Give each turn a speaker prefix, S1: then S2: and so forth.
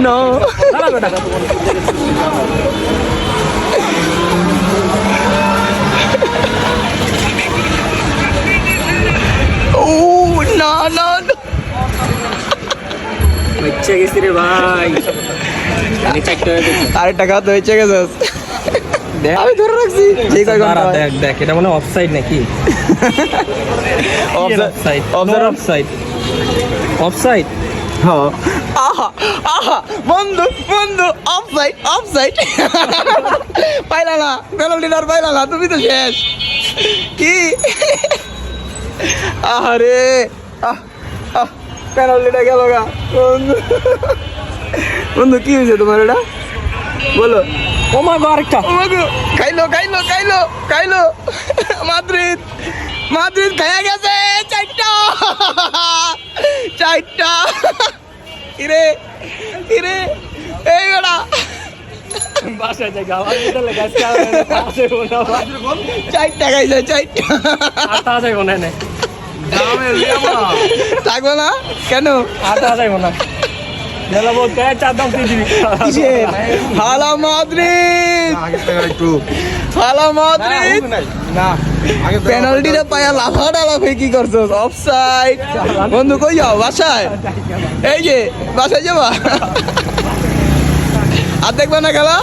S1: No ও না না
S2: ইচ্ছে গেছি রে ভাই।
S1: আরেকটা খাওয়া তো হয়েছে গেছে আমি ধরে রাখছি ঠিক আছে
S2: দেখ দেখ এটা মনে অফসাইড নাকি? Offside offside offside.
S1: আহা আহা বন্ধু বন্ধু অফসাইড অফসাইড পাইলা না পেনাল্টি আর পাইলা না তুমি তো শেষ কি আরে পেনাল্টিটা গেল গা বন্ধু বন্ধু কি হয়েছে তোমার এটা বলো
S2: ও মা গো আরেকটা
S1: খাইলো খাইলো খাইলো খাইলো মাদ্রিদ মাদ্রিদ খাইয়া গেছে চারটা চারটা কিরে কিরে এই বেড়া
S2: বাসায় যাই গাওয়ার ভিতরে গাছ আছে বলা
S1: চারটা খাইছে চারটা
S2: আটা যাইব না নে
S1: থাকবো না কেন
S2: আটা যাইব না গেল বলতে চার দাম দিয়ে দিবি
S1: হালা মাদ্রিদ হালা মাদ্রিদ পেনাল্টিটা পায়া লাফাটা লাফে কি করছো অফসাইড বন্ধু কই যাও বাসায় এই যে বাসায় যাবা আর দেখবা না খেলা